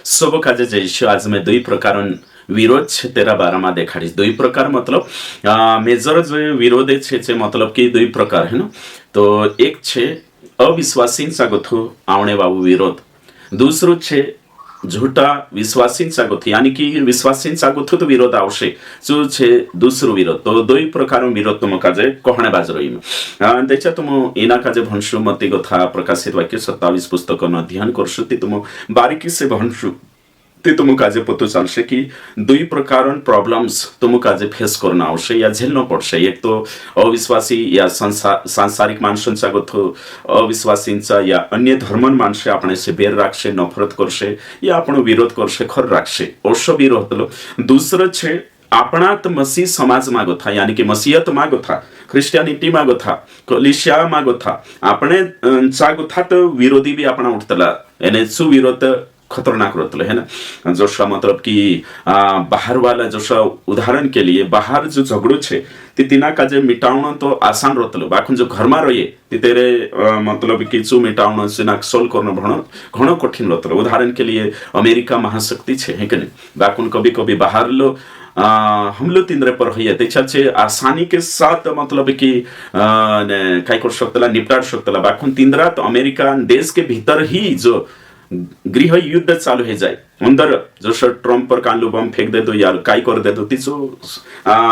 सब काजे जैसे आज मैं दुई प्रकार विरोध छे तेरा बारा में देखाड़ी दुई प्रकार मतलब मेजर जो विरोध छे मतलब कि दुई प्रकार है ना। तो एक छे अविश्वासी सागुथु आवणे बाबू विरोध, दूसरो छे झूठा विश्वासी सागुथु यानी कि विश्वासी सागुथु तो विरोध आवशे जो छे दूसरो विरोध। तो दुई प्रकार विरोध तुम काजे कहणे बाज रहीम त्याच्या तुम एना काजे भणशु मती कथा प्रकाशित वाक्य 27 पुस्तक अध्ययन करशु ती तुम बारीकी से भणशु ते तुम काजे पतो चालशे की दुई प्रकार प्रॉब्लम्स तुम काजे फेस करना आवश्य या झेलना पडशे। एक तो अविश्वासी या सांसारिक माणसांचा गोथो अविश्वासींचा या अन्य धर्मन माणसे आपणे से बेर राखशे, नफरत करशे या आपण विरोध करशे, खर राखशे ओशो विरोध लो। दूसरं छे आपणात मसीह समाज मागोथा यानी कि मसीहत मागोथा, ख्रिस्टियानिटी मागोथा, कलिशिया मागोथा आपणे चागोथा तो विरोधी भी आपणा उठतला यानी सुविरोध खतरनाक रोतलो है ना। जोशा मतलब कि बाहर वाला जोशा उदाहरण के लिए बाहर जो झगड़ो छे ती तिना काजे मिटावणो तो आसान रोतलो, बाकुन जो घर में रहे ती तेरे मतलब कि चू मिटावणो सिना सोल्व करनो घणो कठिन रोतलो। उदाहरण के लिए अमेरिका महाशक्ति छे है कि नहीं, बाकुन कभी कभी बाहर लो हमलो तिंद्रे पर है त्याचे आसानी के साथ मतलब कि काय कर शकतला निपटाड शकतला। बाकुन तिंद्रा तो अमेरिका देश के भीतर ही जो गृह युद्ध चालू है जाए अंदर जसं ट्रम्प पर कांलो बम फेक देतो या काय कर देतो तिचो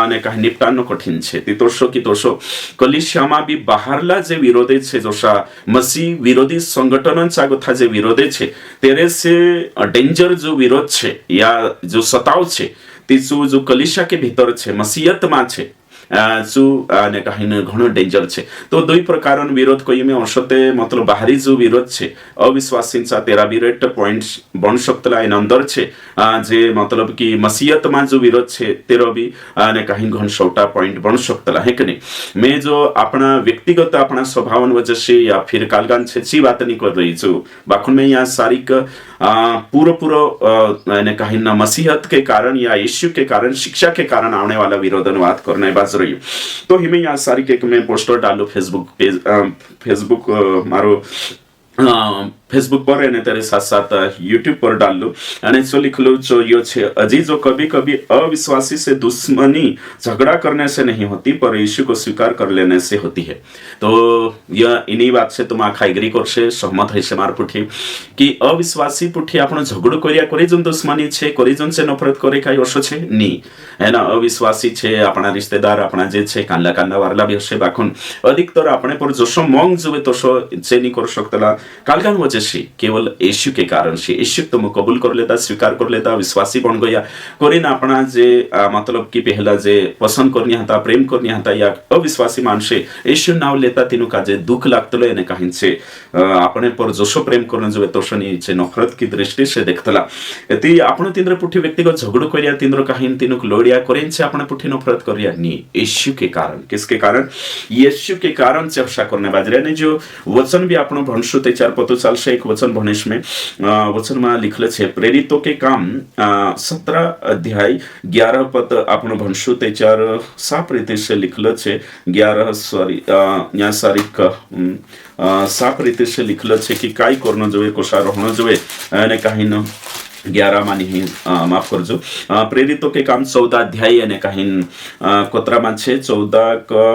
ने काही निपटानो कठीण छे। ती तोशो की तोशो कलिशियामा बी बाहरला जे विरोधे छे जोशा मसीह विरोधी संघटनांचा गोथा जे विरोधे छे तेरे से डेंजर जो विरोध छे या जो सताव छे तिचो जो कलिशिया के भीतर छे मसीहत मा छे ने कहीं घणो डेंजर छे। तो दुई प्रकार विरोध कोई में औषते मतलब बाहरी जो विरोध छे अविश्वासींचा तेरा विरेट पॉइंट्स बन शकतला एन अंदर छे जे मतलब कि मसीहत में जो विरोध छे तेरो भी ने कहीं घण छोटा पॉइंट बन शकतला है कि नहीं। मैं जो अपना व्यक्तिगत अपना स्वभावन वजह से या फिर कालगान छे ची बात नहीं कर रही छू, बाखुन में यहाँ सारिक पूरा ने कहीं न मसीहत के कारण या यीशु के कारण शिक्षा के कारण आने वाला विरोधन बात करने बाज रही। तो हिमें यहाँ सारी के मैं पोस्टर डालू फेसबुक पेज फेसबुक मारो फेसबुक पर एने तेरे साथ साथ यूट्यूब पर डाल लो અને जो लिख लो जो यो छे अजी जो कभी कभी अविश्वासी से दुश्मनी झगड़ा करने से नहीं होती पर यीशु को स्वीकार कर लेने से होती है। तो यह इन्हीं बात से तुम आखा एग्री करशे सहमत है से मार पुठी कि अविश्वासी पुठी आपण झगड़ो करिया करी जन दुश्मनी छे करी जन से नफरत करे काई वर्ष छे नी है ना। अविश्वासी छे अपना रिश्तेदार अपना जे छे कांदा कांदा वारला भी हशे बाखुन अधिकतर अपने पर जसो मंग जुवे तसो चेनी कर शकतला कालगान वजह से केवल यीशु के कारण से यीशु तुम कबूल कर लेता स्वीकार कर लेता विश्वासी बन गया करीन अपना जे मतलब कि पहला जे पसंद करनी हता प्रेम करनी हता या अविश्वासी मानसे यीशु नाव लेता तीनु काजे दुख लागतलो एने काहीन से अपने पर जसो प्रेम करने जो तोषनी छे नफरत की दृष्टि से देखतला एती आपण तिंद्र पुठी व्यक्तिगत झगड़ो करिया तिंद्र काहीन तीनु लोडिया करेन से अपने पुठी नफरत करिया नी यीशु के कारण किसके कारण यीशु के कारण से अवशा करने बाजरे ने जो वचन भी आपण भणशु ते चार पतो चालशे एक वचन भणेश में वचन में लिखले छे प्रेरितों के काम 17 अध्याय 11 पद आपण भणशु ते चार साफ रीते से लिखले छे 11 सॉरी या सारिक साफ रीते से लिखले छे कि काय करनो जोए कोशा रहनो जोए ने काही न 11 मानी माफ करजो प्रेरितों के काम 14 अध्याय ने काही कोतरा में छे 14 का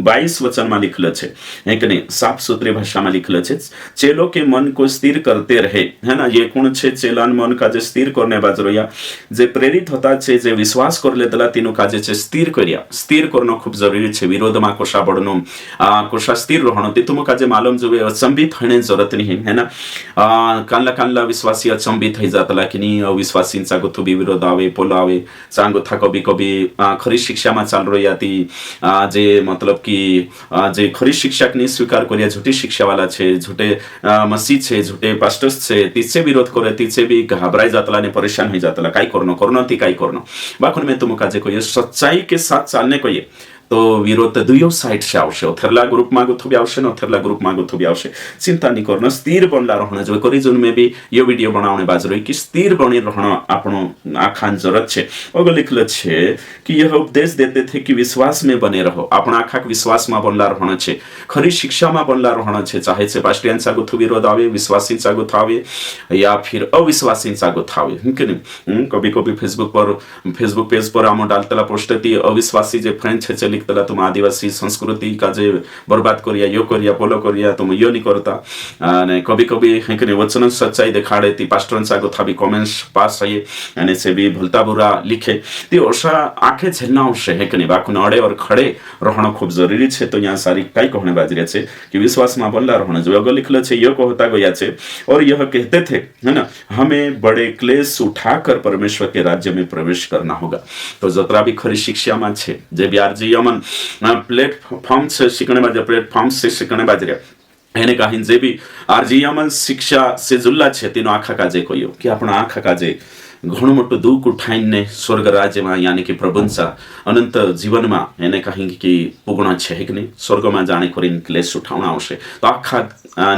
22 वचन में लिखल छे है कि नहीं साफ सुथरी भाषा में लिखल छे चेलो के मन को स्थिर करते रहे है ना। ये कौन छे चेलान मन का जे स्थिर करने बाजरो या जे प्रेरित होता छे जे विश्वास कर लेतला तीनो का जे स्थिर करिया स्थिर करनो खूब जरूरी छे विरोध में कोशा बडनो कोशा स्थिर रहनो ते तुम का जे मालूम जो अचंबित होने जरूरत नहीं है ना। कानला कानला विश्वासी अचंबित हो जातला कि नहीं अविश्वासींचा गोथो भी विरोध आवे पोला आवे चांगो था कभी कभी खरी शिक्षा में चाल रही आती जे मतलब कि जे खरी शिक्षक ने स्वीकार करिया झूठी शिक्षा वाला छे झूठे मसीह छे झूठे पास्टर्स छे तीचे विरोध करे तीचे भी घबराई जातला ने परेशान हो जातला काय करनो ती काय करनो बाखुन में तुम काजे को ये सच्चाई के साथ चलने को ये तो विरोध दुयो साइड से आवश्य ओथरला ग्रुप में गुथु भी आवश्य ओथरला ग्रुप में गुथु भी आवश्य चिंता नहीं करना स्थिर बनला रहना जो करी जोन में भी ये वीडियो बनाने बाज रही कि स्थिर बनी रहना आपनो आखान जरूरत छे अगर लिखल छे कि यह उपदेश देते थे कि विश्वास में बने रहो अपना आखा विश्वास में बनला रहना छे खरी शिक्षा में बनला रहना छे चाहे से पास्टियन गुथु विरोध आवे विश्वासी गुथ आवे या फिर अविश्वासी गुथ आवे कभी कभी फेसबुक पेज पर आम डालतला पोस्ट ती अविश्वासी जे फ्रेंड छे लिखतला तुम आदिवासी संस्कृति का जे बर्बाद करिया यो करिया पोलो करिया तुम यो नहीं करता ने कभी कभी हेकने वचन सच्चाई दिखाड़े ती पास्टरन सा गुथा भी कमेंट्स पास रहिए यानी से भी भलता बुरा लिखे ती ओसा आंखें झेलना आवश्यक है कि बाकुन अड़े और खड़े रहना खूब जरूरी है तो यहाँ सारी कई कहने बाजरिया छे कि विश्वास में बनला रहना जो अगर लिखल छे यो कहता गया छे और यह कहते थे है ना हमें बड़े क्लेश उठाकर परमेश्वर के राज्य में प्रवेश करना होगा तो जतरा भी खरी शिक्षा में छे जे भी आरजी यमन प्लेटफॉर्म से शिकने बाजे प्लेटफॉर्म से शिकने बाजरिया એને કાહીન જે બી આરજીયામન शिक्षा से जुल्ला छे तेनो आखा काजे कोयो कि अपना आखा काजे घणो मोटो दुख उठाઈને स्वर्ग राज्यमा यानी कि प्रभुंसा अनंत जीवनमा એને कहीं कि पुगणा छे कि नहीं स्वर्गमा जाने करीन क्लेश उठाउन आवशे तो आखा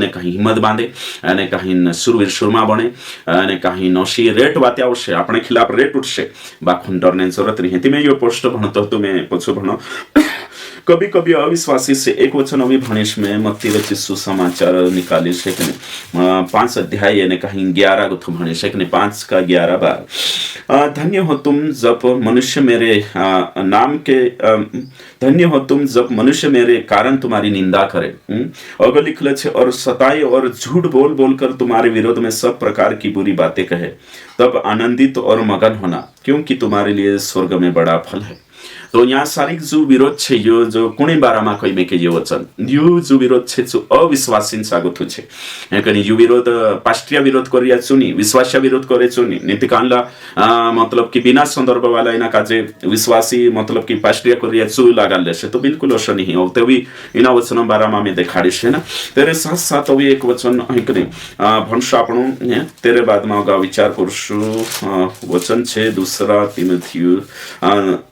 ने कहीं हिम्मत बांधे અને कहीं सुरवीर सुरमा बने અને कहीं नौशी रेट बाते आवशे अपने खिलाफ रेट उठशे बाखुन डरने जरूरत नहीं तिमे यो पोस्ट भणतो तुमे पछु भणो कभी कभी अविश्वासी से एक वचन अभी भणिश में मत्ती रचित सुसमाचार निकाली से 5 अध्याय यानी कहीं 11 गुथ भणिश है 5 का 11 बार धन्य हो तुम जब मनुष्य मेरे नाम के धन्य हो तुम जब मनुष्य मेरे कारण तुम्हारी निंदा करे अगर लिखल छे और सताए और झूठ बोल बोलकर तुम्हारे विरोध में सब प्रकार की बुरी बातें कहे तब आनंदित और मगन होना क्योंकि तुम्हारे लिए स्वर्ग में बड़ा फल है तो यहाँ सारी जो विरोध छे यो जो कुनै बारामा कहि में के यो वचन यो जो विरोध छे जो अविश्वासीन सागुथु छे यानी यो विरोध पास्टिया विरोध करिया चुनी विश्वासिया विरोध करे चुनी नीतिकानला मतलब कि बिना संदर्भ वाला इना काजे विश्वासी मतलब कि पास्टिया करिया चु लगाले से तो बिल्कुल अस नहीं हो तो भी इना वचन बारामा में दिखाड़ी छे ना तेरे साथ साथ अभी एक वचन हेकने भंश आपणो तेरे बाद में अगा विचार करशु वचन छे दूसरा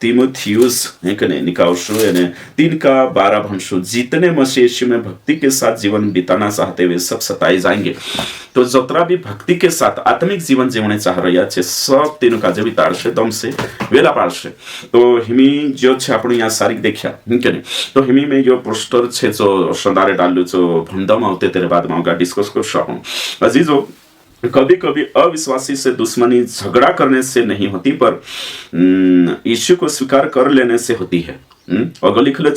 तीमुथियुस निकालशु यानी 3 का 12 भंशु जितने मसीह यीशु में भक्ति के साथ जीवन बिताना चाहते वे सब सताए जाएंगे तो जतरा भी भक्ति के साथ आत्मिक जीवन जीवने चाह रहा है सब तीनों का जब ताड़शे दम से वेला पाड़शे तो हिमी जो छे आपण यहाँ सारी देखिया तो हिमी में जो पोस्टर छे जो संदारे डालू जो भंडम होते तेरे बाद में डिस्कस कर सकूं अजीजो कभी कभी अविश्वासी से दुश्मनी झगड़ा करने से नहीं होती पर यीशु को स्वीकार कर लेने से होती है अगर लिखल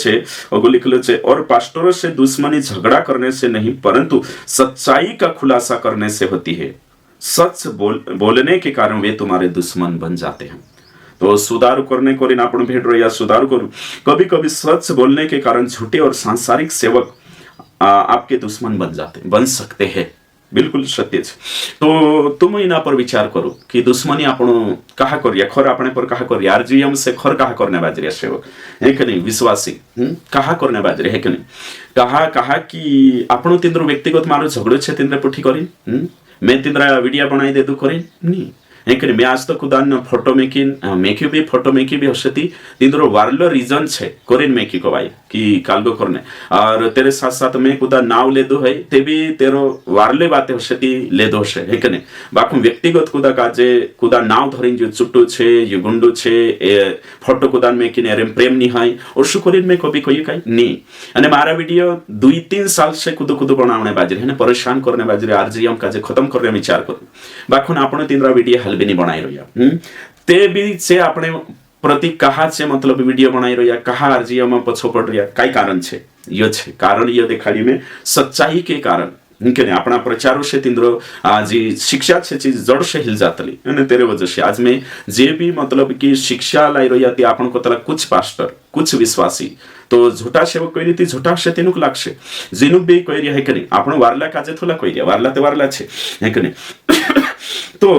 छे और पास्टरों से दुश्मनी झगड़ा करने से नहीं परंतु सच्चाई का खुलासा करने से होती है सच बोलने के कारण वे तुम्हारे दुश्मन बन जाते हैं तो सुधार करने को आपण भेट रहा सुधार करूं कभी कभी सच बोलने के कारण झूठे और सांसारिक सेवक आपके दुश्मन बन सकते हैं बिल्कुल सत्य है तो तुम इना पर विचार करो कि दुश्मनी आपण कहा करिया खर आपने पर कहा करिया आरजीएम से खर कहा करने बाजरिया सेवक है कि नहीं विश्वासी कहा करने बाजरे है कि नहीं कहा कि आपण तिंद्र व्यक्तिगत मारो झगड़ो छे तिंद्र पुठी करी मैं तिंद्रा वीडियो बनाई दे दू करी नहीं है मैं आज तो खुदान फोटो मेकी भी हसती तिंद्रो वार्लो रीजन छे कोरिन मेकी को भाई कि कालगो करने और तेरे साथ साथ मैं खुदा नाव ले दो है ते भी तेरो वार्ले बातें हसती ले दो है कि नहीं बाकू व्यक्तिगत खुदा काजे खुदा नाव धरिन जो चुट्टू छे यो गुंडू छे ए फोटो खुदान मेकी ने रेम प्रेम नहीं है और शुकोरिन में कभी कोई कहीं नहीं अने मारा वीडियो 2-3 साल से खुद बनाने बाजरे है परेशान करने बाजरे आरजीएम काजे खत्म करने विचार करूं बाकू आपण तिंद्रा वीडियो हलबी नहीं बनाई रहा ते भी से आपने प्रति कहा से मतलब वीडियो बनाई रहा कहा आरजीएम में पछो पड़ रहा कई कारण छे यो छे कारण ये देखाड़ी में सच्चाई के कारण इनके अपना प्रचारों से तिंद्रो आज शिक्षा छे चीज जड़ से हिल जातली अने तेरे वजह से आज में जे भी मतलब कि शिक्षा लाई रही थी आपन को तला कुछ पास्टर कुछ विश्वासी तो झूठा सेवक कई रीति झूठा से तेनुक लागशे जिनुक भी कई रिया है कि नहीं आपण वारला काजे थोला कई रिया वारला ते वारला छे है कि नहीं तो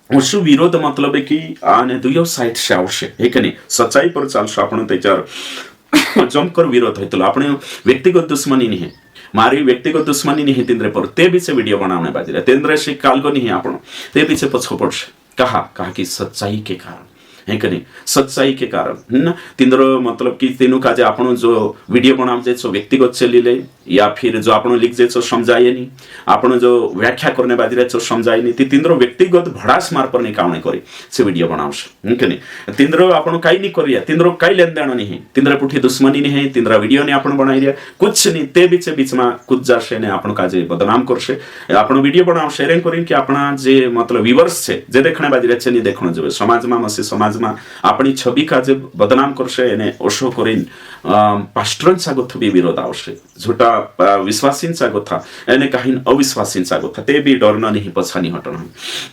उसु विरोध मतलब कि आने दुयो साइड से आवश्यक है कि नहीं सच्चाई पर चालशो आपण त्याच्यावर जमकर विरोध होतलो आपण व्यक्तिगत दुश्मनी नहीं है मारी व्यक्तिगत दुश्मनी नहीं तिंद्रे पर ते भी से वीडियो बनाने बाजरे तेंद्रे से कालगो नहीं आपण ते पीछे पछो पड़शे कहा कि सच्चाई के कारण है कि नहीं, सच्चाई के कारण है ना। तिंद्र मतलब कि तेनु काजे आपण जो वीडियो बनाव जे व्यक्तिगत चलिले या फिर जो आपण लिख जे समझाए नहीं, आपण जो व्याख्या करने बाजी जो समझाए नहीं, ती तिंद्र व्यक्तिगत भड़ास मार पर नहीं कावणे करे से वीडियो बनावश है कि नहीं। तिंद्र आपण काई नहीं करिया, तिंद्र काई लेन देन नहीं, तिंद्र पुठी दुश्मनी नहीं, तिंद्र वीडियो ने आपण बनाई रिया कुछ नहीं, ते बीच में कुछ जाशे ने आपण काजे बदनाम करशे। आपण वीडियो बनाव शेयरिंग करिन कि आपणा जे मतलब व्यूअर्स छे जे देखणे बाजी रे छे नहीं देखणो जोवे, समाज में मसे समाज में आपणी छवि काजे बदनाम करशे एने ओशो करिन पास्टरांचा गोथ बी विरोध आवशे, झूठा विश्वासींचा गोथा एने काहीन अविश्वासींचा गोथा ते बी डरना नहीं पछानी हटना।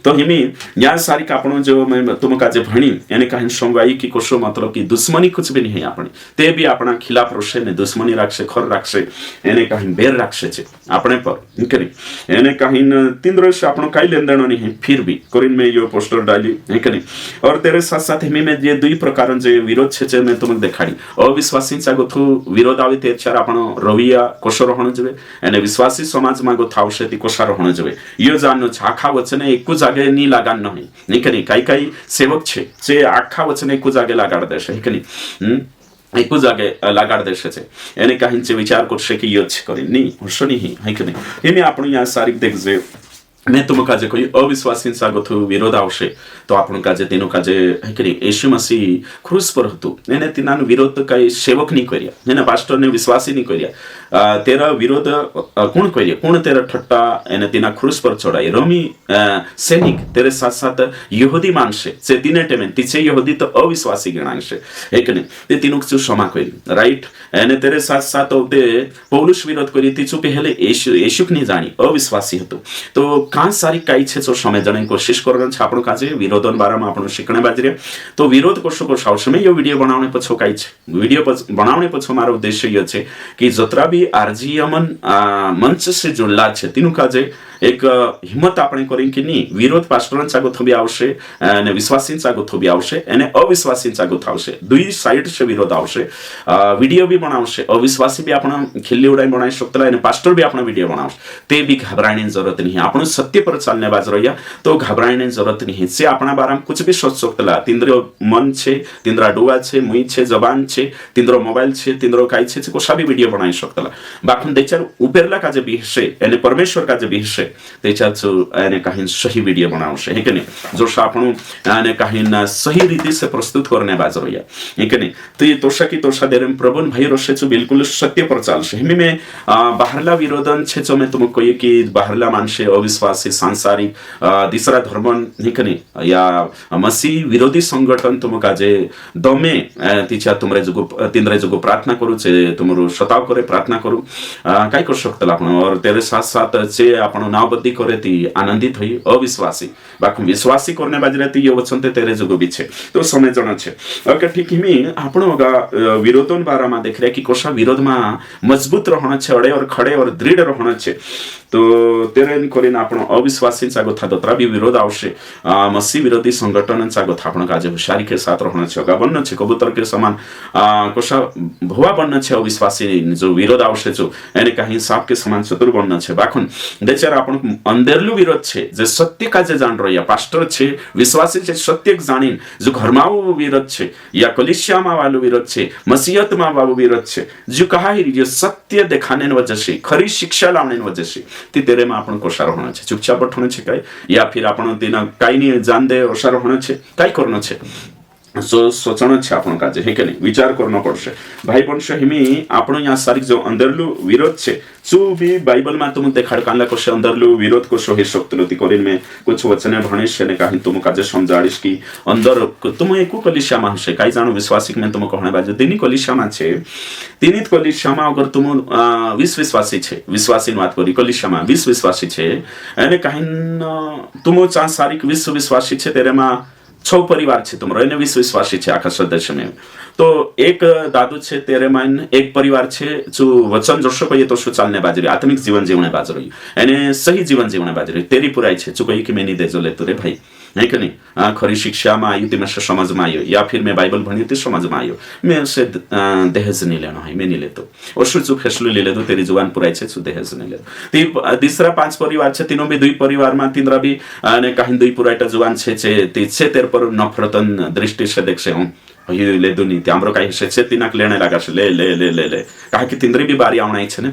तो हिमी या सारी आपण जो मैं तुम काजे भणी एने काहीन संगाई कि कोशो मतलब कि दुश्मनी कुछ भी नहीं आपणी, ते भी आपणा खिलाफ रोशे ने दुश्मनी राखशे, खर राखशे, एने काहीन बेर राखशे छे आपणे पर इनकरी एने काहीन तिंद्र से आपण काई लेन देन नहीं, फिर भी करिन में यो पोस्टर डाली है कि नहीं। और तेरे साथ साथ हिमी में ये दुई प्रकार जे विरोध छे मैं तुमक देखाडी, अविश्वासींचा गोथो विरोध आवे ते चार आपण रविया कोशो रहण जवे एने विश्वासी समाज में गोथा आवशे ती कोशा रहण जवे यो जाननो छ। आखा वचने एकू जागे नी लागान नहीं नहीं कि नहीं, काई सेवक छे जे आखा वचने एकू जागे लागाड देशे है कि नहीं, एकू जागे लागाड देशे छे एने काहींचे विचार करशे की योच करी नहीं हर्षो नहीं है कि नहीं। हिमी आपण या सारी देख जे मैं तुम काजे कोई अविश्वासींचा गोथो विरोध आवशे तो आपण काजे तेनो काजे है कि नहीं, यीशु मसीह क्रूस पर हतु एने तिनानो विरोध काई सेवक नहीं करिया, एने पास्टर ने विश्वासी नहीं करिया, तेरा विरोध कोण करिया, कोण तेरा ठट्टा एने तिना क्रूस पर चढ़ाई, रोमी सैनिक तेरे साथ साथ यहूदी मानशे जे दिने टेमेन तिचे यहूदी तो अविश्वासी गणांशे है कि नहीं, ते तिनुक जो क्षमा करी राइट एने तेरे साथ साथ ते पौलुस विरोध करी तिचु पहले यीशुक नहीं जानी अविश्वासी हतु। तो कां सारी काई छे जो समझने कोशिश करन छ आपण काजे विरोधन बारामा आपण शिकणे बाजरे। तो विरोध कोशो को समय यो वीडियो बनाउने पछो काई छे, वीडियो बनाउने पछो मारो उद्देश्य यो छे कि जतरा भी आरजीएमन मंच से जुड़ला छे तिनु काजे एक हिम्मत आपण करें कि नहीं विरोध पास्टरांचा गोथो बी आवशे ने विश्वासींचा गोथो बी आवशे एने अविश्वासींचा गोथो आवशे, दुई साइड से विरोध आवशे, वीडियो भी बनावशे, अविश्वासी भी आपण खिल्ली उडाई बनाई शकतला एने पास्टर भी आपण वीडियो बनावश, ते भी घबराने जरूरत नहीं, आपण सत्य पर चलने बाज रहिया तो घबराने जरूरत नहीं से आपणा बारा में कुछ भी सोच सकतला। तिंद्रो मन छे, तिंद्रा डोळा छे, मुई छे, जबान छे, तिंद्रो मोबाइल छे, तिंद्रो काई छे कोशा भी वीडियो बनाई शकतला। बाखून देचार उपेरला काजे बिहशे एने परमेश्वर काजे बिहशे त्याच्याच याने काही सही वीडियो बनावशे है कि नहीं, जो आपण याने काही सही रीति से प्रस्तुत करने बाजरो या है कि नहीं। तो ये तोषा की तोषा देरम प्रभुन भाई रोशेचो बिल्कुल सत्य पर चालशे। हिमी में बाहरला विरोधन छे जो मैं तुमको कहिए कि बाहरला मानशे अविश्वासी सांसारिक दिसरा धर्मन है कि नहीं या मसीह विरोधी संगठन तुमका जे दमे तिच्या तिंद्रे जो प्रार्थना करू छे तुमरो शताव करे प्रार्थना करू काय कर शकतला आपण और तेरे साथ साथ जे आपण नावबद्धी करे ती आनंदित होई अविश्वासी बाकी विश्वासी करने बाजरे ती यो वचन ते तेरे जोगो बिछे तो समय जण छे। ओके ठीक हिमी आपण विरोधन बारा में देख रहे कि कोशा विरोध में मजबूत रहना छे, अड़े और खड़े और दृढ़ रहना छे। तो तेरेन करीन आपण अविश्वासींचा गोथा दोतरा भी विरोध आवशे, मसीह विरोधी संगठनांचा गोथा आपण काजे हुशारी के साथ रहना छे, बनना छे कबूतर के समान कोशा भुवा बनना छे, अविश्वासी जो विरोध आवशे जो एने काही सांप के समान चतुर बनना छे। बाखुन देचार आपण अंदरलू विरोध छे जे सत्य काजे जान रहिया पास्टर छे विश्वासी छे सत्य जाणीन जो घरमाओ विरोध छे या कलिसियामा वालो विरोध छे मसीहतमा वालो विरोध छे जो कहा ही जो सत्य देखाने वजह से खरी शिक्षा लावने वजह से ती तेरे में आपण कोशा रहना छे, चुपचाप रहना छे काय या फिर आपण तेना काई नहीं जान दे ओशा रहना छे काय करना छे सोचना छे आपण काजे हे के नहीं विचार करना पड़शे। भाई बंश हिमी आपण या सारी जो अंदरलू विरोध छे जो भी बाइबल में तुम देखाड कानला कोशे अंदरलू विरोध कोशो हे शक्तलती करीन में कुछ वचने भणेश ने काही तुम काजे समजाडीश की अंदर तुम एकू कलिसिया में हशे काही जानो विश्वासिक में तुम कहणे बाजे तिनी कलिसिया में छे तिनीत कलिसिया में अगर तुम 20 विश्वासी छे विश्वासी बात करी कलिसिया में 20 विश्वासी छे एने काही तुम चा सारी 20 विश्वासी छे तेरे में 6 परिवार छे तुम रहने 20 विश्वासी छे आखा सदस्य में तो एक दादू छे तेरे माइन एक परिवार छे जो वचन जशो कहिए तो शो चालने बाजरी आत्मिक जीवन जीवने बाजरी एने सही जीवन जीवने बाजरी तेरी पुराई छे जो कही कि मैं नहीं देजो ले तुरे भाई है कि नहीं, खरी शिक्षा में आयु तो मैं समझ में आयो, या फिर मैं बाइबल भणी तो समझ में आयो, मैं उससे दहेज नहीं लेना है, मैं नहीं लेता। और सु फैसलो ले लेतो तेरी जुबान पुराई छे सु दहेज नहीं लेतो। तीसरा 5 परिवार छे, तीनों भी 2 परिवार में तीनरा भी ने कहीं 2 पुराइटा जुबान छे छे तेर पर नफरतन दृष्टि से देख से हूँ यो ले दुनी ते हाम्रो काही से तिनाक लेने लगा से ले ले ले ले ले कहा कि तिंद्री भी बारी आउना इच्छा ने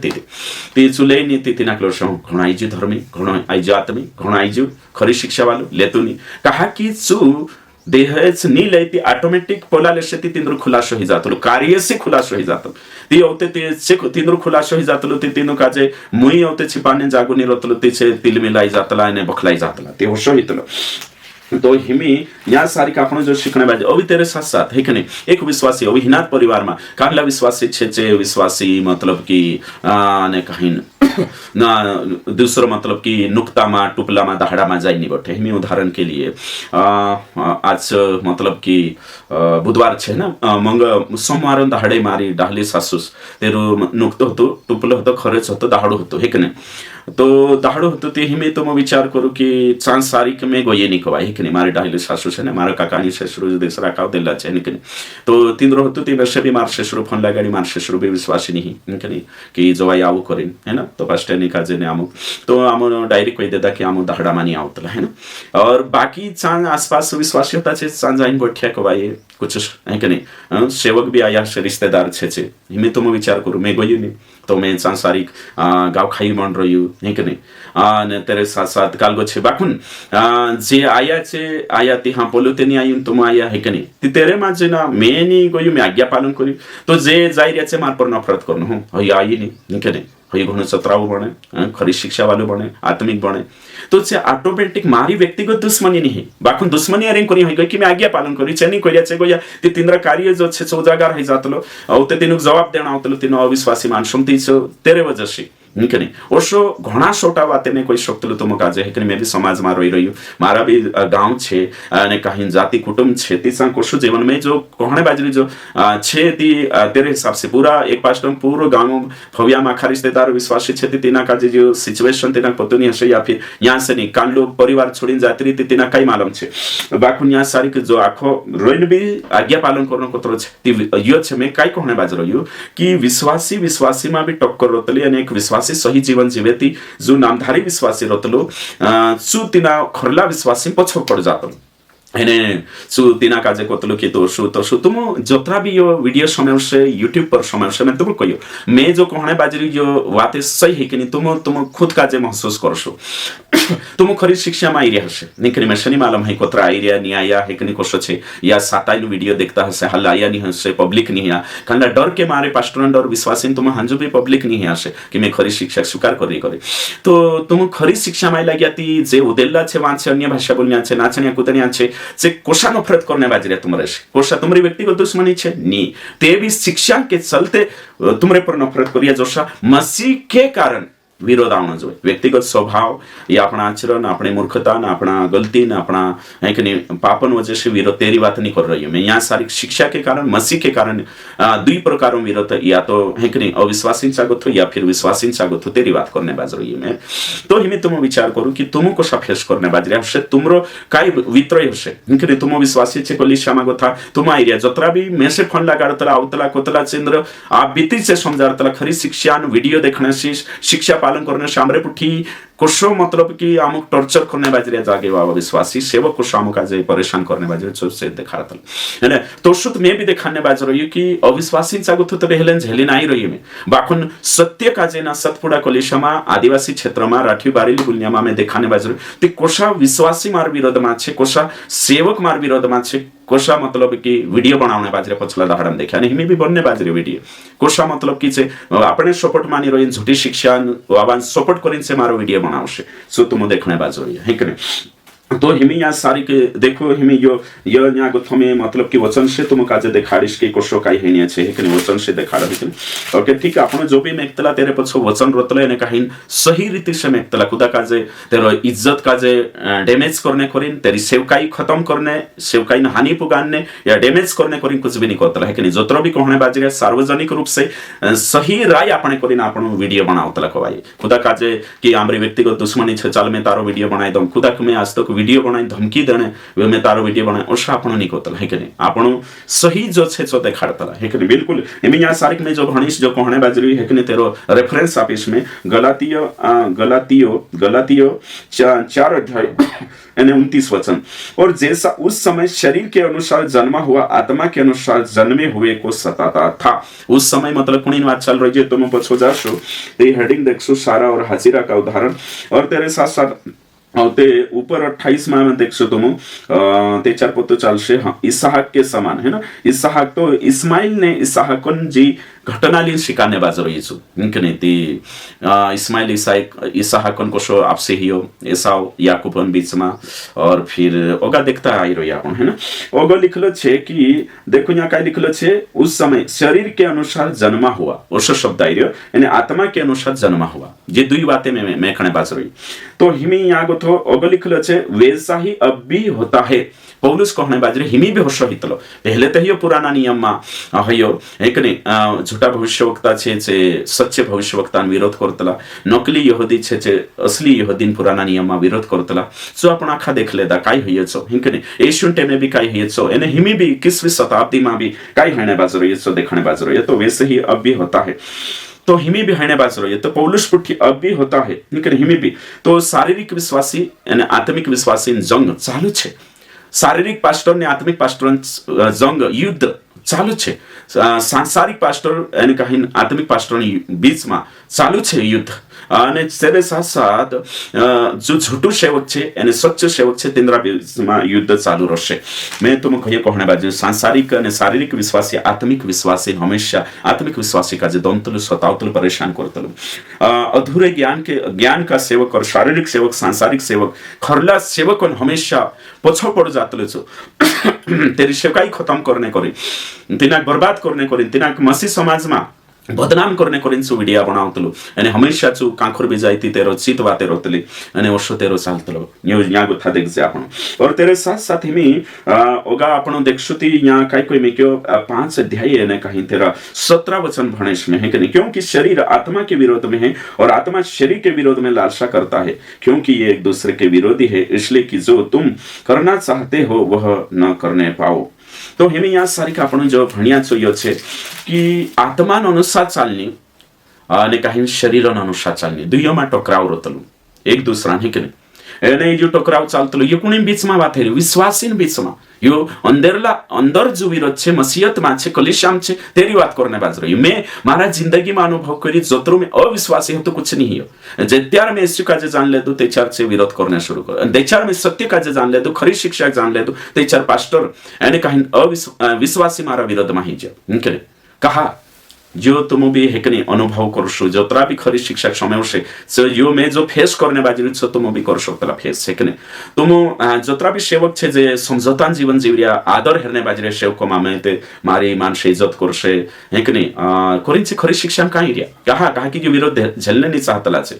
ती चुले नि ती तिनाक लो सं घण आइजु धर्मी घण आइजु आत्मी घण आइजु खरी शिक्षा वालो लेतुनी कहा कि चु देहच नी लेती ऑटोमेटिक पोलाले से ती तिंद्र खुलास हो जातलो, कार्य से खुलास हो जातलो, ती होते ते से तिंद्र खुलास हो जातलो, ती तीनो काजे मुई होते छिपाने जागो नि रतलो, ती से तिल मिलाई जातला ने बखलाई जातला ते होशो हितलो। तो हिमी या सारी का आपण जो शिकणे पाहिजे अभी तेरे साथ साथ है कि नहीं, एक विश्वासी अभी हिनात परिवार में काहला विश्वासी छे विश्वासी मतलब कि ने कहीं ना दूसरा मतलब कि नुक्ता में टुपला में दहाड़ा में जाई नहीं बैठे। हिमी उदाहरण के लिए आज मतलब कि बुधवार छे ना मंग सोमवार दहाड़े मारी डाहली सासूस तेरू नुकतो होतो टुपलो होतो खरेच होतो दहाड़ो होतो है कि नहीं, तो दहाड़ो होतो ते हिमी तो मैं विचार करू कि चांद सारिक में गोये नहीं कवा है कि नहीं, मारे डाहली सासू से मारा काकानी ससुर दूसरा का दिला छे है कि नहीं, तो तीनरो होतो ते वर्ष भी मार ससुर फोन लगाड़ी मार ससुर भी विश्वासी नहीं है कि नहीं कि जवाई आऊ करें है ना, तो फर्स्ट नहीं काजे ने आमु तो आमु डायरेक्ट कह देता कि आमु दहाड़ा मानी आवतला है ना, और बाकी चांद आसपास विश्वासी होता छे चांद जाइन बैठिया कवाई कुछ है कि नहीं, सेवक भी आया से रिश्तेदार छे हिमे तो मैं विचार करूँ मैं गई नहीं तो मैं सांसारिक गाँव खाई मन रही है कि नहीं, तेरे साथ साथ काल गो छे बाकुन जे आया छे आया ती हाँ बोलो ते नहीं आई तुम आया है कि नहीं, ती तेरे मां जे ना मैं नहीं गई मैं आज्ञा पालन करी तो जे जाई रहा छे मार पर नफरत करनो हूँ हई आई नहीं कि नहीं, हई घणो सतराव बने खरी शिक्षा वालो बने आत्मिक बने, तो से ऑटोमेटिक मारी व्यक्तिगत दुश्मनी नहीं बाकुन दुश्मनी अरे करी होई कि मैं आज्ञा पालन करी चेनी करिया छे गोया ती तिंद्र कार्य जो छे चौजागार है जातलो औ ते तिनु जवाब देना आवतलो तिनु अविश्वासी मानसुमती छो तेरे वजह से निकने ओशो घणा छोटा बाते ने कोई शक्तलो तुम काजे है कि मैं भी समाज में रही रही मारा भी गांव छे ने कहीं जाति कुटुंब छे तीसा कोशो जीवन में जो कोहणे बाजरी जो छे ती तेरे हिसाब से पूरा एक पास्टम पूरा गांव भव्या माखा रिश्तेदार विश्वासी छे ती तिना काजे जो सिचुएशन तिना पतो नहीं हसे या फिर यहां से नहीं कान लोग परिवार छोड़ीन जात्री ती तिना काई मालूम छे बाकुन यहां सारी के जो आखो रोइन भी आज्ञा पालन करनो कोतरो छे ती यो छे मैं काई कोहणे बाजरो यो कि विश्वासी विश्वासी में भी टक्कर रोतली आणि एक विश्वासी सही जीवन जीवेती जो नामधारी विश्वासी रोतलो सु तिना खरला विश्वासी पछो पड़ जातो हेने सु तिना काजे कोतलो कि तो सु तुम जोत्रा भी यो वीडियो समय से यूट्यूब पर समय से मैं तुम कहियो मैं जो कहने बाजरी जो बातें सही है कि नहीं तुम खुद काजे महसूस करसो तुम खरी शिक्षा में आइरिया हसे निकरी में शनि मालूम है कोतरा आइरिया नहीं आया है कि नहीं कोसो छे या साताई वीडियो देखता हसे हल्ला आया नहीं हसे पब्लिक नहीं आ कन्ना डर के मारे पास्टर डर विश्वासी तुम हंजो भी पब्लिक नहीं हसे कि मैं खरी शिक्षा स्वीकार करी करे तो तुम खरी शिक्षा में लाग्या ती जे उदेल्ला छे वांचे अन्य भाषा बोलन्या छे नाचन्या कुतन्या छे से कोशा नफरत करने बाजरे तुम्हारे कोशा तुम्हारी व्यक्तिगत दुश्मनी छे नी ते भी शिक्षा के चलते तुम्हारे पर नफरत करिया जोशा मसीह के कारण विरोध आना जो व्यक्तिगत स्वभाव या अपना आचरण अपने मूर्खता ना अपना गलती ना अपना है कि नहीं पापन वजह से विरोध तेरी बात नहीं कर रही हूँ मैं यहाँ सारी शिक्षा के कारण मसीह के कारण दुई प्रकारों विरोध या तो है कि नहीं अविश्वासी चागत हो या फिर विश्वासी चागत हो तेरी बात करने बाज रही है मैं तो हिमें तुम विचार करूँ कि तुम को सफेस करने बाज रहा है तुमरो काय वित्रय हसे है तुम विश्वासी छे कोली श्यामा था तुम आइरिया जतरा भी मेसे फोन लगाड़तला आवतला कोतला चंद्र आप बीती से समझातला खरी शिक्षा वीडियो देखने से शिक्षा पालन करने सामरे पुठी कोशो मतलब कि आमुक टॉर्चर करने बाजरे जागे बाबा विश्वासी सेवक को आमुक आज परेशान करने बाजरे चो से देखा था है ना तो शुद्ध में भी दिखाने बाज रही हूँ कि अविश्वासी जागत तो रहलन झेली नहीं रही में बाकुन सत्य काजे ना सतपुड़ा कोलिशमा आदिवासी क्षेत्र में राठी बारेली बुलनियामा में दिखाने बाज रही ते कोशा विश्वासी मार विरोध में छे कोशा सेवक मार विरोध में छे कोशा मतलब कि वीडियो बनाने बाजरे पछला दहाड़न देखा नहीं हिमें भी बनने बाजरे वीडियो कोशा मतलब कि छे आपने सपोर्ट मानी रही झूठी शिक्षा आवाज सपोर्ट करिन से मारो वीडियो बनावशे सो तुम देखने बाजो है कि नहीं तो हिमें यहाँ सारी के देखो हिमें यो यहाँ को थमे मतलब कि वचन से तुम काजे देखाड़ीश के कोशो काई हेनिया छे कि वचन से देखाड़ है ओके ठीक है आपण जो भी मेक्तला तेरे पछो वचन रतले ने कहीं सही रीति से मेक्तला खुदा काजे तेरो इज्जत काजे डैमेज करने करिन तेरी सेवकाई खत्म करने सेवकाई ने हानि पुगाने या डैमेज करने करिन कुछ भी नहीं करतला है कि नहीं जोतरो भी कहने बाजरे सार्वजनिक रूप से सही राय आपने करिन आपण वीडियो बनावतला कवाई खुदा काजे कि आमरी व्यक्तिगत दुश्मनी छे चल में तारो वीडियो बनाई दम खुदा के मैं आज तक वीडियो बनाई धमकी देने मैं तारो वीडियो बनाए ओसा आपण नहीं कोतला है कि नहीं आपण सही जो छे जो देखाड़तला है कि नहीं बिल्कुल एमी यहाँ सारिक में जो भणीश जो कहने बाजरी है कि नहीं तेरो रेफरेंस आप इसमें गलातियो 4 अध्याय 29 वचन। और जैसा उस समय शरीर के अनुसार जन्मा हुआ आत्मा के अनुसार जन्मे हुए को सताता था। उस समय मतलब कुणी बात चल रही है, तुम पछो जाशो ते हेडिंग देखसो सारा और हाजिरा का उदाहरण। और तेरे साथ साथ ते ऊपर 28 में देखसो तुम ते 4 पोतो चलशे। हाँ, इसहाक के समान है ना। इसहाक तो इस्माइल ने इसहाकन जी घटनाली शिकाने बाजरो येसु इनकने ती इस्माइल इसहाकन कोशो आपसे हियो एसाव याकूबन बीच में। और फिर ओगा देखता आई रो या है ना। ओगा लिखलो छे कि देखो यहाँ का लिखलो छे उस समय शरीर के अनुसार जन्मा हुआ ओशो शब्द आई रियो यानी आत्मा के अनुसार जन्मा हुआ। ये दुई बातें मैं खणे बाजरो तो हिमी यहाँ गो तो ओगा लिखलो छे वैसा ही अब भी होता है। पौलुस कहने बाजरे हिमी भी होशो हितलो पहले तो हियो पुराना नियम में हयो एक ने झूठा भविष्यवक्ता छे सच्चे भविष्यवक्तान विरोध करतला। नकली यहूदी छे असली यहूदीन पुराना नियम में विरोध करतला। सो आपण आखा देख लेदा काय हयचो हिंकने एशियन टाइम में भी काय हयचो एने हिमी भी 21वीं शताब्दी में भी काय हणे बाजरो येसो देखणे बाजरो ये तो वैसे ही अब भी होता है। तो हिमी भी हणे बाजरो ये तो पौलुस पुठी अब भी होता है हिंकने हिमी भी तो शारीरिक विश्वासी यानी आत्मिक विश्वासी जंग चालू छे। शारीरिक पास्टर ने आत्मिक पास्टर जंग युद्ध चालू छे। सांसारिक पास्टर यानी कहीं आत्मिक पास्टर बीच में चालू छे युद्ध। અને તેરે સાથ સાથ जो झूठू सेवक छे यानी सच्चो सेवक छे तेंद्रा बीचમાં युद्ध चालू रहशे। मैं तुम कहिए कहने बाजू सांसारिक અને शारीरिक विश्वासी आत्मिक विश्वासी हमेशा आत्मिक विश्वासी का जे दंतलु सतावतलु परेशान करतलु अधूरे ज्ञान का सेवक और शारीरिक सेवक सांसारिक सेवक खरला सेवक हमेशा पछो पड़ जातलु छो तेरी सेवकाई खत्म करने करी तिनाक बर्बाद करने करी तिनाक मसीह समाज में बदनाम करने को रिंसु वीडियो बनावतलु અને હંમેશા ચુ કાંખર બીજાઈતી તેરો ચિત વાતે રોતલી અને ઓશો તેરો ચાલતલો न्यूज न्यागो था देख जे आपण। और तेरे साथ साथ ही ओगा आपण देखसुती यहाँ काई कोई में क्यों 5 अध्याय ने कहीं तेरा 17 वचन भणेश में है कि नहीं। क्योंकि शरीर आत्मा के विरोध में है और आत्मा शरीर के विरोध में लालसा करता है क्योंकि ये एक दूसरे के विरोधी है इसलिए कि जो तुम करना चाहते हो वह न करने पाओ। तो हेमी यहाँ सारी का आपण जो भणिया चोयो छे कि आत्मा अनुसार चालनी અને કાંઈ શરીર अनुसार चालनी दुईयों में टकराव रोतलू एक दूसरा है कि नहीं। એને जो टकराव चालतलो यो कुणी बीच में बात है विश्वासी बीच में यो अंदर जो विरोध छे मसीहत में छे कलिसियाम छे तेरी बात करने बाज रही मैं मारा जिंदगी में अनुभव करी जोतरो में अविश्वासी हो तो कुछ नहीं हो जेत्यार में यीशु का जे जान ले दो तेचार से विरोध करने शुरू कर तेचार में सत्य का जे जान ले दो खरी शिक्षा जान ले दो तेचार पास्टर यानी कहीं अविश्वासी मारा विरोध में ही जा कहा जो तुम भी है कि नहीं अनुभव करशो जोतरा भी खरी शिक्षा समय से यो मैं जो फेस करने बाजरी छो तुम भी कर सकता फेस है कि नहीं। तुम जोतरा भी सेवक छे जे समझौता जीवन जीवरिया आदर हेरने बाजरे सेवक मामे ते मारी मानस इज्जत करशे है कि नहीं कोरिंची खरी शिक्षा कहीं रिया कहा कि जो विरोध झेलने नहीं चाहतला छे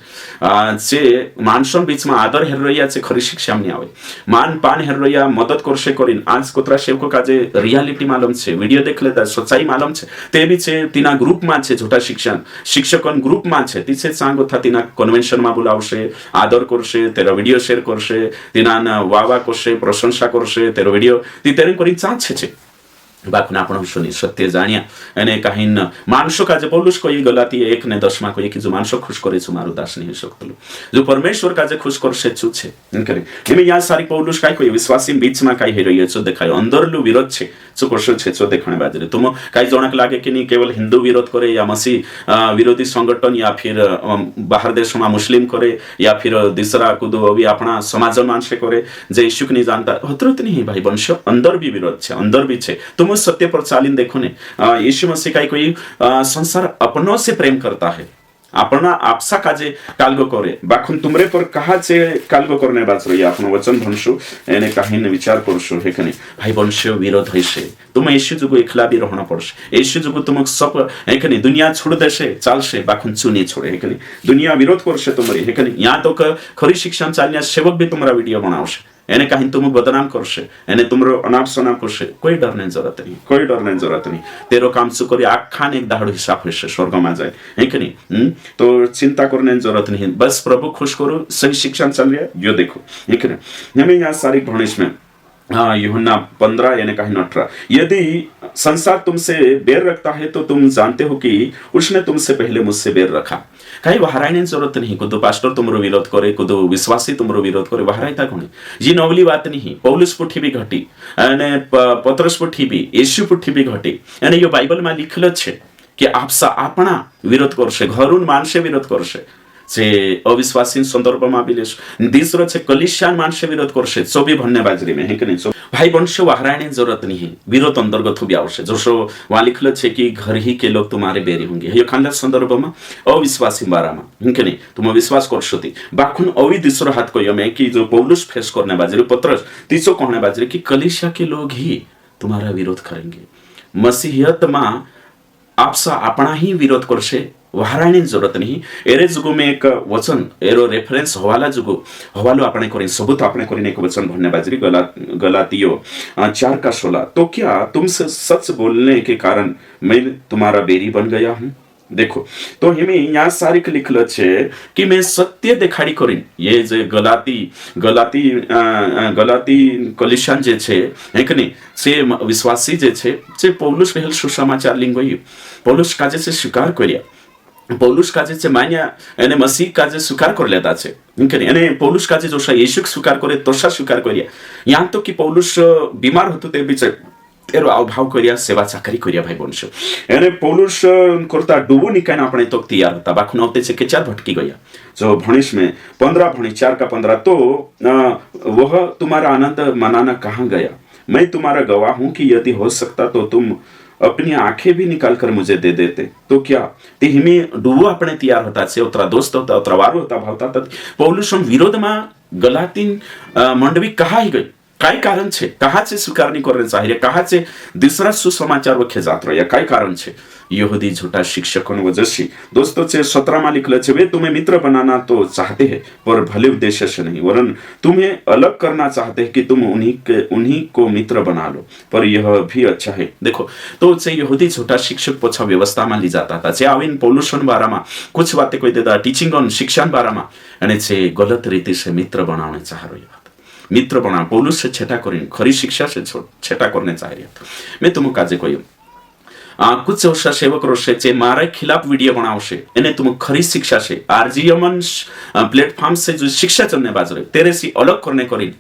जे मानसन बीच में आदर हेर रहिया छे खरी शिक्षा नहीं आवे मान पान हेर रहिया मदद करशे करिन आज कोतरा सेवक का जे रियालिटी मालूम छे वीडियो देख लेता सच्चाई मालूम छे ते भी छे तीना ग्रुप में छे झूठा शिक्षकन ग्रुप में छे तीसे सांगो था तीना कन्वेंशन में बुलावशे आदर करशे तेरा वीडियो शेयर करशे तीना वावा करशे प्रशंसा करशे तेरो वीडियो ती तेरे करी चाचे छे बाकुना आपण शुनी सत्य जानिया અને કહીન માણસો કાજે પૌલુસ કોઈ ગલાતી 1:10 માં કોઈ કીધું માણસો ખુશ કરે છે મારું દાસ નહીં શકતલું જો પરમેશ્વર કાજે ખુશ કરશે છું છે એમ કરે એમે યા સારી પૌલુસ કાઈ કોઈ વિશ્વાસી બીચમાં કાઈ હઈ રહ્યો છે દેખાય અંદરલું વિરોધ છે શું કરશો છે છો દેખાણે બાજરે तुम કાઈ જોણક લાગે કે નહીં કેવલ હિન્દુ વિરોધ કરે या मसीह विरोधी संगठन या फिर बाहर देश में मुस्लिम करे या फिर दूसरा कुदो अभी अपना समाज मानसे करे जे यीशु नहीं जानता हतरत नहीं भाई वंश अंदर भी विरोध छे अंदर भी छे तुम सत्य पर चालीन देखो ने यीशु मसीह का कोई संसार अपनों से प्रेम करता है अपना आपसा काजे कालगो करे बाखुन तुमरे पर कहा छे कालगो करने बाज रही आपनो वचन भणशु एने काहीन विचार करशु हे कने भाई वंश विरोध हइसे तुम यीशु जुगो एकला भी रहना पड़से यीशु जुगो तुम सब हे कने दुनिया छोड़ देशे चालशे बाखुन चुनी छोड़े हे कने दुनिया विरोध करशे तुमरे हे कने या तो खरी शिक्षा चालनिया सेवक भी तुम्हारा वीडियो बनावशे એને કहीं तुम बदनाम करशे એને तुमरो अनाप शनाप करशे कोई डर नहीं जरूरत नहीं, कोई डर नहीं जरूरत नहीं। तेरो काम सु करी आखा ने एक दाहड़ो हिसाब होशे स्वर्ग में जाए है कि नहीं। तो चिंता करने की जरूरत नहीं, बस प्रभु खुश करो। सही शिक्षा चल रही है यो देखो है कि नहीं। हमें यहाँ सारी भणेश में यूहन्ना 15 यानी कहीं 18, यदि संसार तुमसे बैर रखता है तो तुम जानते हो कि उसने तुमसे पहले मुझसे बैर रखा। कहीं वहारायने जरूरत नहीं, कुदो पास्टर तुमरो विरोध करे, कुदो विश्वासी तुमरो विरोध करे, वहारायता कोणी जी नवली बात नहीं। पौलुस पुठी भी घटी અને પત્રસ પુઠી भी, येशू पुठी भी घटी અને यो बाइबल में लिखल छे कि आपसा आपणा विरोध करशे, घरून माणसे विरोध करशे। जे अविश्वासी संदर्भ में भी लेश तीसरो छे कलिसियान माणसे विरोध करशे, सो भी भन्ने बाजरी में है कि नहीं। भाई वंश वहारायने जरूरत नहीं, विरोध अंतर्गत भी आवश्यक। जसो वहां लिखल छे कि घर ही के लोग तुम्हारे बेरी होंगे, ये खानला संदर्भ में अविश्वासी बारा में है कि नहीं। तुम अविश्वास करशो ती बाखुन अवि दूसरो हाथ को यमे कि जो पौलुस फेस करने बाजरी पत्रस तीसो कहने बाजरी कि कलिसिया के लोग ही तुम्हारा विरोध करेंगे। मसीहियत में आपसा अपना ही विरोध करशे, वहारायने जरूरत नहीं। एरे जुगो में एक वचन एरो रेफरेंस हवाला जुगो हवालो आपने करें सबूत आपने करें एक वचन भन्ने बाजरी गलातियो 4:16, तो क्या तुमसे सच बोलने के कारण मैं तुम्हारा बेरी बन गया हूं। देखो तो हमें यहाँ सारी लिखल छे कि मैं सत्य देखाड़ी करीन। ये जे गलाती कलिशान जे छे है कि नहीं, से विश्वासी जे छे जे पौलुस कहल सुसमाचार लिंगोई पौलुस काजे से स्वीकार करिया, पौलुस काजे से मान्या एने मसीह काजे स्वीकार कर लेता छे है एने पौलुस काजे जोशा येशू स्वीकार करे तोशा स्वीकार करिया। यहाँ तो कि पौलुस बीमार होतो ते बीच तेरो अभाव करिया, सेवा चाकरी करिया भाई वंश एने पौलुस करता डूबो निकाय अपने तो तैयार होता बाखुन होते से केचार भटकी गया। जो भणिश में 15 भणी 4:15, तो वह तुम्हारा आनंद मनाना कहाँ गया। मैं तुम्हारा गवाह हूं कि यदि हो सकता तो तुम अपनी आंखें भी निकाल कर मुझे दे देते, तो क्या ते हिमी डूबो अपने तैयार होता से उतरा दोस्त होता उतरा वारो होता भावता तत पौलुस विरोध में गलातीन मंडवी कहा ही गई। काय कारण छे, कहा से स्वीकार नहीं करने चाहिए, कहा से दूसरा सुसमाचार वखे जात रहा, काय कारण छे यहूदी झूठा शिक्षकों वजह से। दोस्तों से 17 में लिखल छे वे तुम्हें मित्र बनाना तो चाहते हैं पर भले उद्देश्य से नहीं, वरन तुम्हें अलग करना चाहते हैं कि तुम उन्हीं को मित्र बना लो, पर यह भी अच्छा है। देखो तो से यहूदी झूठा शिक्षक पोछा व्यवस्था में ली जाता था, जे आवीन पौलुसन बारा में कुछ बातें कोई देता टीचिंग ऑन शिक्षण बारा में અને છે गलत रीति से मित्र बनाने चाह रही है। मित्र बना पौलुस से छेटा करें, खरी शिक्षा से छेटा करने चाह रही है। मैं तुम काजे कोई कुछ वर्षा सेवक रोशे चे मारे खिलाफ वीडियो बनावशे एने तुम खरी शिक्षा से आरजीएमन प्लेटफॉर्म से जो शिक्षा चलने बाज रहे तेरे सी अलग करने करीन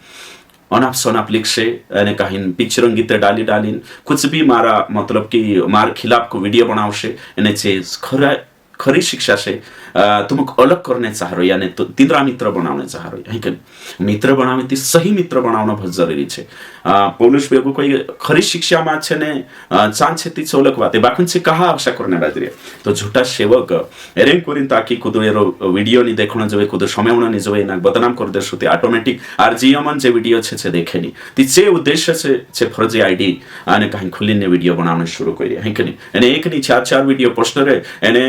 अनाप शनाप लिखशे एने कहीं पिचरंगीते डालीन कुछ भी मारा मतलब कि मार खिलाफ को वीडियो बनावशे एने चे खरी शिक्षा से तुमको अलग करने चाह रहे यानी तो तीसरा मित्र बनाने चाह रहे है कि मित्र बनावे ती सही मित्र बनावना बहुत जरूरी छे। पौलुस बेगो कोई खरी शिक्षा में छे ने चांद छे ती चोलक बाते बाकुन से कहा आशा करने बाजरी तो झूठा सेवक एरेंग करिन ताकि कुदो एरो वीडियो नि देखणो जोवे कुदो समयवणो नि जोवे ना बदनाम कर देशो ते ऑटोमेटिक आरजीएमन जे वीडियो छे देखेनी ती जे उद्देश्य से फर्जी आईडी आने कहीं खुलीने वीडियो बनावना शुरू करी है कि एने एक नि 4 वीडियो पोस्टर है एने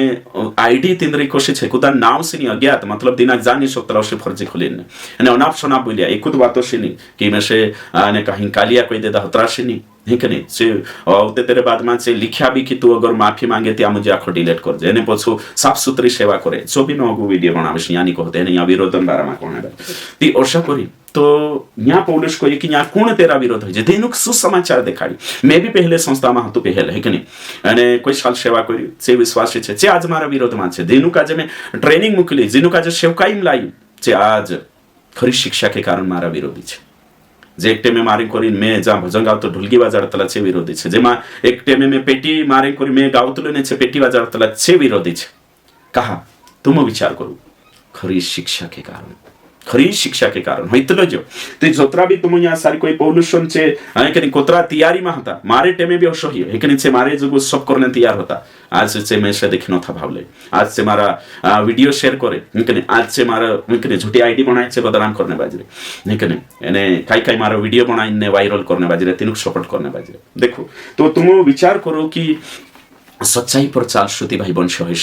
आईडी तिंद्री कोशिश છે કુદા નામ से नहीं अज्ञात मतलब दिनाक जानी सकता से फर्जी खोलीने અને અનાપ શનાપ બોલ્યા એક વાતો છે નહીં કે મેં से અને કहीं કાલિયા કોઈ દેતા હતરા છે નહીં है कि नहीं से औते तेरे बाद में से लिखा भी कि तू अगर माफी मांगे त्या मुझे आखो डिलीट कर दे ने पछो साफ सुथरी सेवा करे जो भी नो वीडियो बनावे यानी कहते हैं यहाँ विरोधन बारे में कोने ती आशा करी तो यहाँ पौलुस को कि यहाँ कोण तेरा विरोध है तेनुक सुसमाचार देखाड़ी। मैं भी पहले संस्था में हतु पहले है कि नहीं અને કોઈ સાલ સેવા કરી જે વિશ્વાસી છે જે આજ મારા વિરોધમાં છે જેનું કાજે મેં ટ્રેનિંગ મોકલી જેનું કાજે સેવકાઈ લાવી જે આજ ખરી શિક્ષા के कारण મારા વિરોધી છે। जे एक टेमे मारे करी मैं जहाँ भजन गावतो ढोलकी वाजवतला छे विरोधी छे जेमा एक टेमे में पेटी मारे करी मैं गावतलो ने छे पेटी वाजवतला छे विरोधी छे। कहा तुम विचार करो खरी शिक्षा के कारण खरी शिक्षा के कारण होइतलो जो ते जोतरा भी तुम यहाँ सारी कोई पौलुसन छे है कि कोतरा तैयारी में होता मारे टेमे भी असह्य है कि छे मारे जो सब करने तैयार होता आज से मैं से देखी न था भावले आज से मारा वीडियो शेयर करे है आज से मारा है झूठी आईडी बनाए छे बदनाम करने बाजरे है कि एने काई मारा वीडियो बनाई वायरल करने बाजरे तीनों सपोर्ट करने बाजरे। देखो तो तुम विचार करो कि सच्चाई पर चाल श्रुति भाई वंश है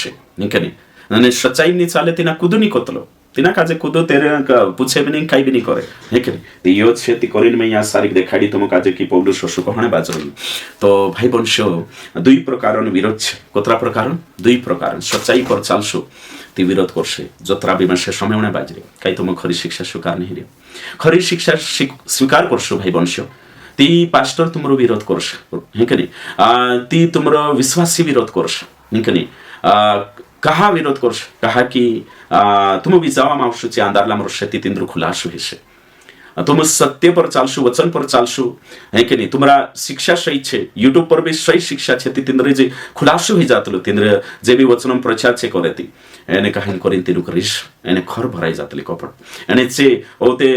कि सच्चाई नहीं चाले तीना कूदू नहीं कोतलो तिना काजे खुद तेरे पूछे भी नहीं, कहीं भी नहीं करे, है कि नहीं? तो यो छे ती कोरिन में यहाँ सारिक देखाड़ी तुम काजे की पौलुस अशोक हणे बाजरी। तो भाई बंशो दुई प्रकार विरोध छे, कोतरा प्रकार? दुई प्रकार। सच्चाई पर चालशो ती विरोध करशे, जोतरा विमर्शे समय होणे बाजरे, कहीं तुम खरी शिक्षा स्वीकार नहीं रे, खरी शिक्षा स्वीकार करशो भाई बंशो, ती पास्टर तुमरो विरोध करश, है कि नहीं? ती तुमरो विश्वासी विरोध करश, है कि नहीं? कहा विरोध करश, कहा कि तुम विजावा मावशुचे अंधारला मरुष्य ती तिंद्र खुलाशु हेशे, तुम सत्य पर चालशु, वचन पर चालशु, है कि नहीं? तुम्हारा शिक्षा सही छे, यूट्यूब पर भी सही शिक्षा छे, ती तिंद्र जे खुलाशु ही जातलो, तिंद्र जे भी वचनम प्रचार छे करे ती एने कहानी करीन तिनु करिश, एने खर भराई जातले कपड एने चे ओते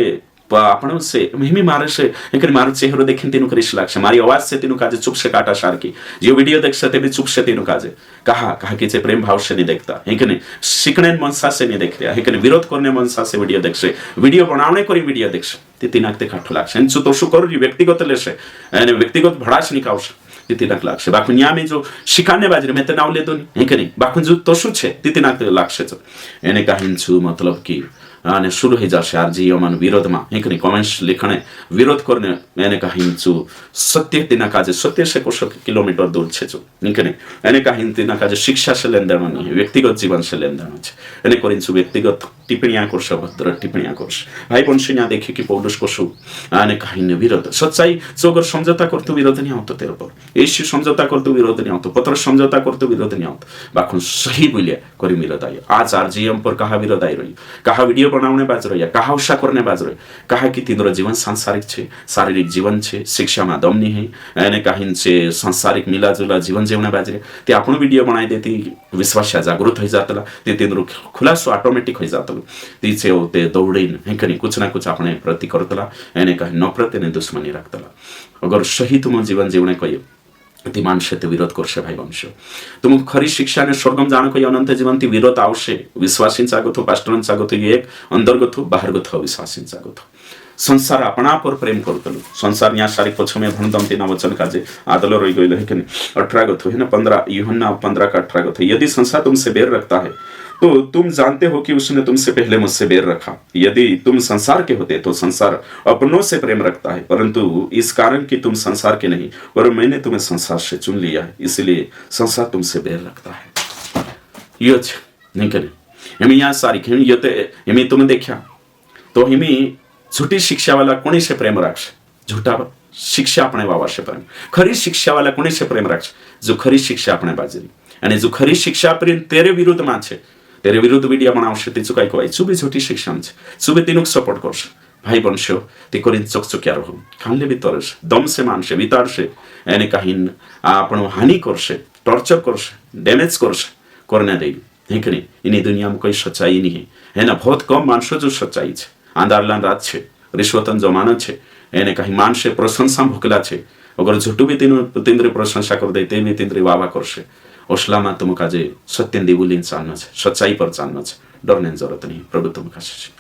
आपण से मिमी मारे से एक मारो चेहरो देखिन तिनु करिश लागशे, मारी आवाज से तिनु काजे चुप से काटा सारकी, जे वीडियो देखशे ते भी चुप से तिनु काजे कहा कि चे प्रेम भाव से नहीं देखता, है कि नहीं? शिकणे मनसा से नहीं देख रहा, है कि नहीं? विरोध करने मनसा से वीडियो देखशे, वीडियो बनावणे करी वीडियो देखशे, ते तिनाक ते काठो लागशे, एन तो शू करू व्यक्तिगत लेशे, एने व्यक्तिगत भड़ाश निकावशे, ते तिनाक लागशे। बाकी न्यामी जो शिकाने बाजरे मैं ते नाव लेतो नहीं, है कि नहीं? बाकी जो तोशु छे ते तिनाक लागशे, एने काहीन छु मतलब कि અને शुरू ही जाशे आरजीओ विरोधमा, है कि नहीं? कमेंट्स लिखने विरोध करने એને કહીંચું સત્ય તેના કાજે સત્ય से कोश किलोमीटर दूर छे जो, है कि नहीं? એને કહીं તેના કાજે शिक्षा से लेन देन नहीं, व्यक्तिगत जीवन से लेन देन छे, એને करिंचु व्यक्तिगत टिप्पणियां करश, भद्र टिप्पणियां करश। भाई बंशिन्या देखी कि पौलुस कोशु आने कहीं विरोध सच्चाई चोगर समझौता करतो विरोध नहीं आवतो तेरे पर, यीशु समझौता करतो विरोध नहीं आवतो, पत्र समझौता करतो विरोध नहीं आवतो, बाखुन सही बोलिया करी विरोध आई। आज आरजीएम पर कहा विरोध आई रही, कहा वीडियो बनावणे बाज रही, कहा उषा करने बाज रही, कहा कि तिम्रो जीवन सांसारिक छे, शारीरिक जीवन छे, शिक्षा में दम नहीं है, एने कहीं से सांसारिक मिलाजुला जीवन जीवने बाज रहे, ते आपण वीडियो बनाई देती विश्वास जागृत हो जातला, ते तिम्रो खुलासो ऑटोमेटिक हो जातलो, तीचे ते दौड़ीन, है कि नहीं? कुछ ना कुछ अपने प्रति करतला, एने कहीं नफरत ने दुश्मनी रखतला। अगर सही तुम जीवन जीवने कहियो ती माणसे ते विरोध करशे भाई वंश, तुम खरी शिक्षा ने स्वर्गम जाणो कही अनंत जीवन ती विरोध आवशे, विश्वासींचा गथो, पास्टरांचा गथो, एक अंतर्गत बाहेरगत विश्वासींचा गथो। संसार अपना पर प्रेम करतलो, संसार या सारी पक्ष में भणदम तेना वचन काजे आदलो रही गइल, है कि नहीं? 18 गथो है ना, 15 यूहन्ना 15 का 18 गथो, यदि संसार तुमसे बैर रखता है तो तुम जानते हो कि उसने तुमसे पहले मुझसे बैर रखा, यदि तुम संसार के होते तो संसार अपनों से प्रेम रखता है, परंतु इस कारण कि तुम संसार के नहीं पर मैंने तुम्हें संसार से चुन लिया है, इसलिए संसार तुमसे बैर रखता है। यो नहीं करे हमें यहाँ सारी ये तो हमें तुम देखा तो हमें झूठी शिक्षा वाला कोणी से प्रेम रखश, झूठा शिक्षा अपने बाबा से प्रेम, खरी शिक्षा वाला कोणी से प्रेम रखश जो खरी शिक्षा अपने बाजरी, અને जो खरी शिक्षा प्रेम तेरे विरुद्ध में छे, तेरे विरुद्ध वीडियो बनावशे, ते चुकाई कहवाय चुबे झूठी शिक्षा छे, चुबे तेनुक सपोर्ट करश भाई बनशो, ते करीन चकचकिया रहो, खानले भी तरस दम से मानशे, वितारशे, एने कहीन आपणो हानि करशे, टॉर्चर करशे, डैमेज करशे, करने दे, है कि नहीं? इनी दुनिया में कोई सच्चाई नहीं है ना, बहुत कम मानसो जो सच्चाई छे, आंधारला रात छे, रिश्वतन जमानो छे, एने कहीं मानसे प्रशंसा भोकला छे, अगर झूठू भी तिंद्रे प्रशंसा कर दे ते भी तिंद्रे वावा करशे, ओसलामा तुम काजे सत्य देवुलीन चालना छे, सच्चाई पर चालना छे, डरने जरूरत नहीं। प्रभु तुम काशे।